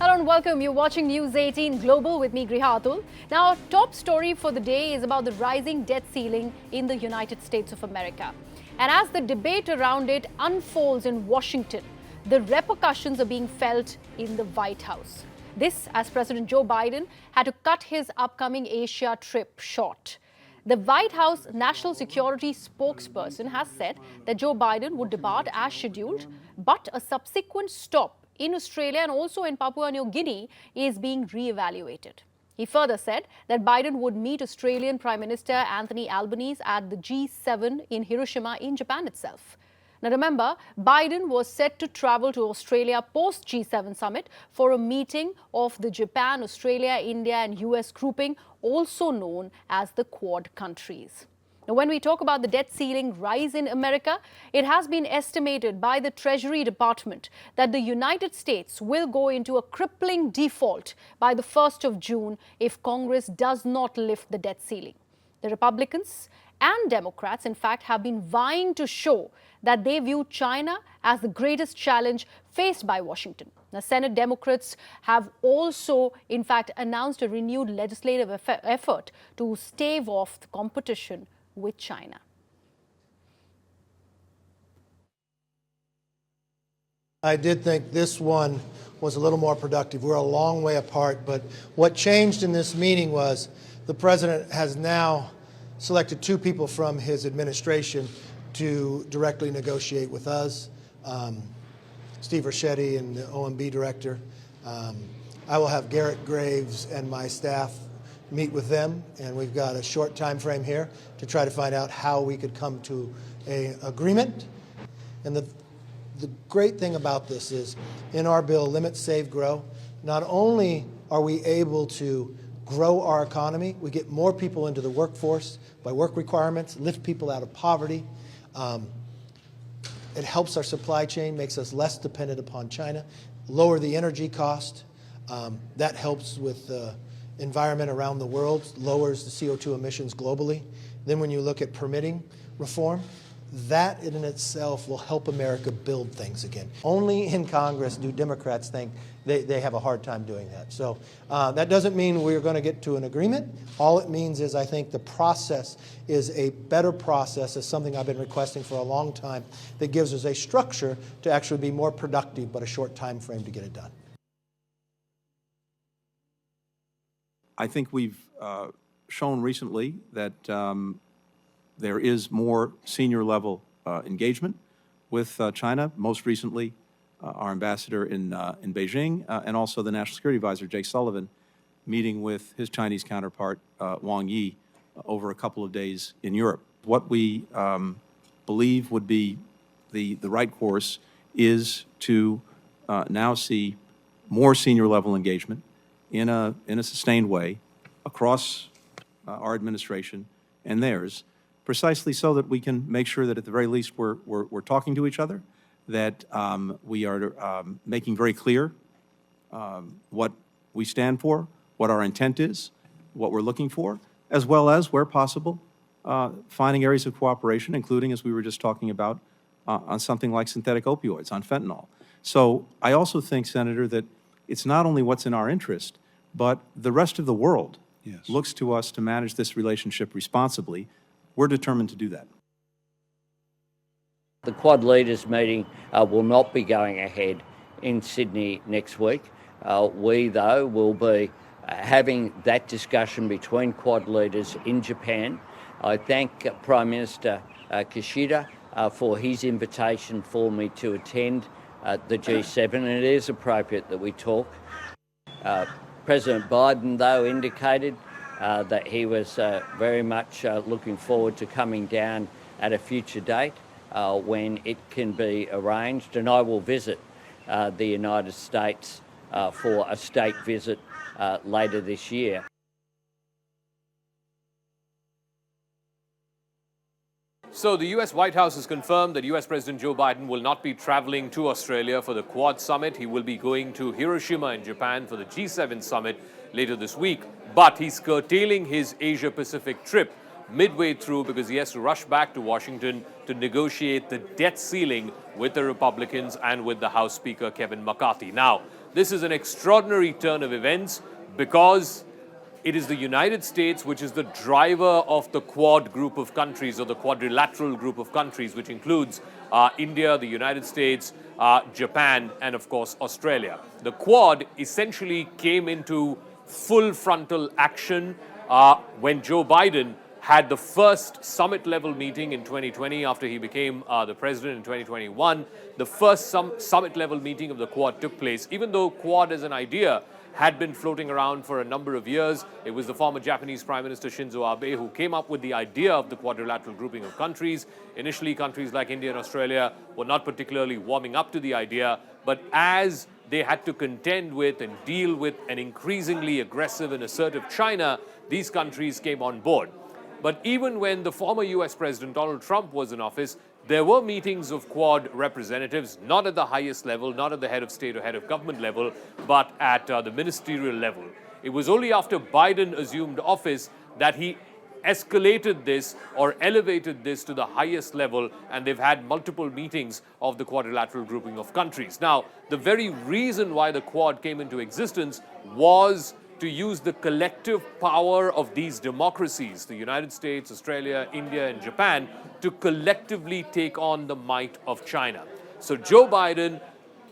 Hello and welcome. You're watching News 18 Global with me, Griha Atul. Now, our top story for the day is about the rising debt ceiling in the United States of America. And as the debate around it unfolds in Washington, the repercussions are being felt in the White House. This as President Joe Biden had to cut his upcoming Asia trip short. The White House National Security spokesperson has said that Joe Biden would depart as scheduled, but a subsequent stop in Australia and also in Papua New Guinea is being re-evaluated. He further said that Biden would meet Australian Prime Minister Anthony Albanese at the G7 in Hiroshima in Japan itself. Now remember, Biden was set to travel to Australia post G7 summit for a meeting of the Japan, Australia, India and US grouping, also known as the Quad countries. Now, when we talk about the debt ceiling rise in America, it has been estimated by the Treasury Department that the United States will go into a crippling default by the 1st of June if Congress does not lift the debt ceiling. The Republicans and Democrats, in fact, have been vying to show that they view China as the greatest challenge faced by Washington. Now, Senate Democrats have also, in fact, announced a renewed legislative effort to stave off the competition with China. I did think this one was a little more productive. We're a long way apart, but what changed in this meeting was the president has now selected two people from his administration to directly negotiate with us, Steve Ricchetti and the OMB director. I will have Garrett Graves and my staff meet with them, and we've got a short time frame here to try to find out how we could come to an agreement. And the great thing about this is, in our bill, Limit, Save, Grow, not only are we able to grow our economy, we get more people into the workforce by work requirements, lift people out of poverty. It helps our supply chain, makes us less dependent upon China, lower the energy cost. That helps with the environment around the world, lowers the CO2 emissions globally. Then when you look at permitting reform, that in itself will help America build things again. Only in Congress do Democrats think they have a hard time doing that. So that doesn't mean we're going to get to an agreement. All it means is I think the process is a better process, is something I've been requesting for a long time, that gives us a structure to actually be more productive, but a short time frame to get it done. I think we've shown recently that there is more senior level engagement with China, most recently our ambassador in Beijing and also the National Security Advisor, Jake Sullivan, meeting with his Chinese counterpart, Wang Yi, over a couple of days in Europe. What we believe would be the right course is to now see more senior level engagement in a sustained way across our administration and theirs, precisely so that we can make sure that at the very least we're talking to each other, that we are making very clear what we stand for, what our intent is, what we're looking for, as well as, where possible, finding areas of cooperation, including, as we were just talking about, on something like synthetic opioids, on fentanyl. So I also think, Senator, that it's not only what's in our interest, but the rest of the world looks to us to manage this relationship responsibly. We're determined to do that. The Quad leaders meeting will not be going ahead in Sydney next week. We, though, will be having that discussion between Quad leaders in Japan. I thank Prime Minister Kishida for his invitation for me to attend the G7, and it is appropriate that we talk. President Biden, though, indicated that he was very much looking forward to coming down at a future date when it can be arranged, and I will visit the United States for a state visit later this year. So the US White House has confirmed that US President Joe Biden will not be traveling to Australia for the Quad summit. He will be going to Hiroshima in Japan for the G7 summit later this week. But he's curtailing his Asia-Pacific trip midway through because he has to rush back to Washington to negotiate the debt ceiling with the Republicans and with the House Speaker Kevin McCarthy. Now, This is an extraordinary turn of events because it is the United States which is the driver of the Quad group of countries, or the quadrilateral group of countries, which includes India, the United States, Japan, and of course Australia. The Quad essentially came into full frontal action when Joe Biden had the first summit-level meeting in 2020 after he became the president in 2021. The first summit-level meeting of the Quad took place. Even though Quad as an idea had been floating around for a number of years, it was the former Japanese Prime Minister Shinzo Abe who came up with the idea of the quadrilateral grouping of countries. Initially, countries like India and Australia were not particularly warming up to the idea, but as they had to contend with and deal with an increasingly aggressive and assertive China, these countries came on board. But even when the former US President Donald Trump was in office, there were meetings of Quad representatives, not at the highest level, not at the head of state or head of government level, but at the ministerial level. It was only after Biden assumed office that he escalated this or elevated this to the highest level, and they've had multiple meetings of the quadrilateral grouping of countries. Now, the very reason why the Quad came into existence was to use the collective power of these democracies, the United States, Australia, India, and Japan, to collectively take on the might of China. So Joe Biden,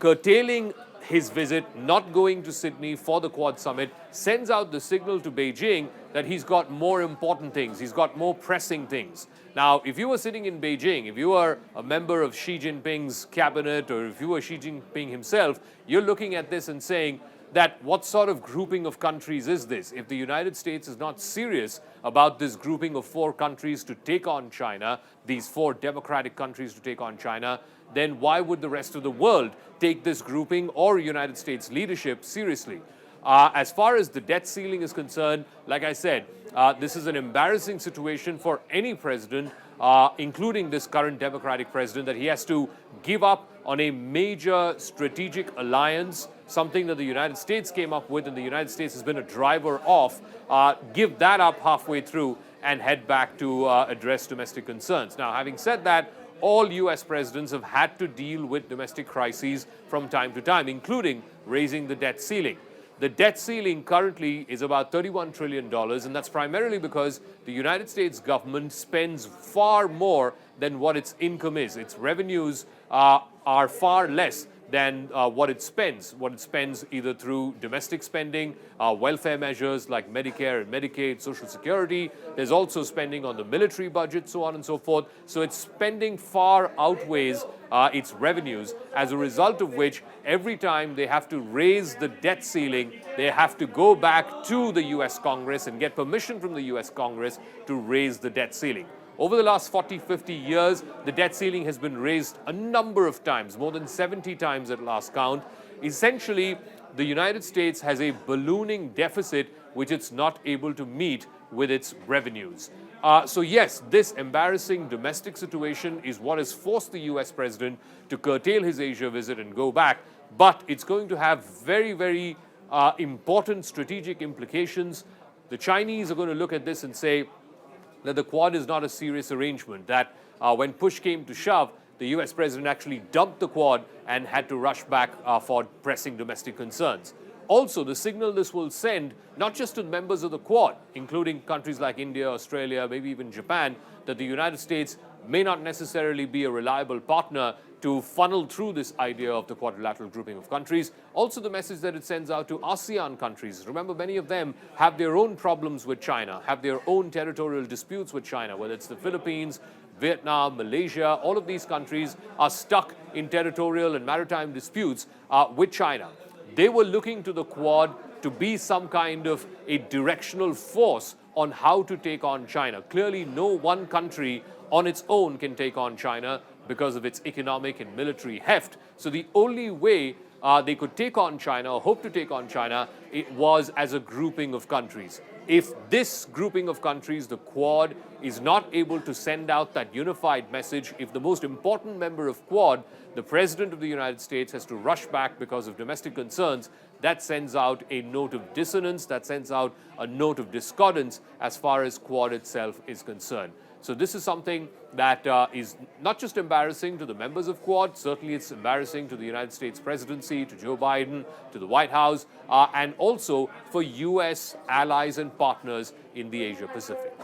curtailing his visit, not going to Sydney for the Quad summit, sends out the signal to Beijing that he's got more important things, he's got more pressing things. Now, if you were sitting in Beijing, if you were a member of Xi Jinping's cabinet, or if you were Xi Jinping himself, you're looking at this and saying, that what sort of grouping of countries is this? If the United States is not serious about this grouping of 4 countries to take on China, these 4 democratic countries to take on China, then why would the rest of the world take this grouping or United States leadership seriously? As far as the debt ceiling is concerned, like I said, this is an embarrassing situation for any president, including this current Democratic president, that he has to give up on a major strategic alliance, something that the United States came up with and the United States has been a driver of, give that up halfway through and head back to address domestic concerns. Now, having said that, all US presidents have had to deal with domestic crises from time to time, including raising the debt ceiling. The debt ceiling currently is about $31 trillion, and that's primarily because the United States government spends far more than what its income is. Its revenues are far less than what it spends either through domestic spending, welfare measures like Medicare and Medicaid, Social Security. There's also spending on the military budget, so on and so forth. So its spending far outweighs its revenues, as a result of which every time they have to raise the debt ceiling, they have to go back to the US Congress and get permission from the US Congress to raise the debt ceiling. Over the last 40, 50 years, the debt ceiling has been raised a number of times, more than 70 times at last count. Essentially, the United States has a ballooning deficit which it's not able to meet with its revenues. So yes, this embarrassing domestic situation is what has forced the US president to curtail his Asia visit and go back, but it's going to have very, very important strategic implications. The Chinese are going to look at this and say that the Quad is not a serious arrangement, that when push came to shove, the US president actually dumped the Quad and had to rush back for pressing domestic concerns. Also, the signal this will send, not just to members of the Quad, including countries like India, Australia, maybe even Japan, that the United States may not necessarily be a reliable partner to funnel through this idea of the quadrilateral grouping of countries. Also, the message that it sends out to ASEAN countries. Remember, many of them have their own problems with China, have their own territorial disputes with China, whether it's the Philippines, Vietnam, Malaysia. All of these countries are stuck in territorial and maritime disputes with China. They were looking to the Quad to be some kind of a directional force on how to take on China. Clearly, no one country on its own can take on China because of its economic and military heft. So the only way they could take on China, or hope to take on China, it was as a grouping of countries. If this grouping of countries, the Quad, is not able to send out that unified message, if the most important member of Quad, the President of the United States, has to rush back because of domestic concerns, that sends out a note of dissonance, that sends out a note of discordance as far as Quad itself is concerned. So this is something that is not just embarrassing to the members of Quad, certainly it's embarrassing to the United States presidency, to Joe Biden, to the White House, and also for U.S. allies and partners in the Asia Pacific.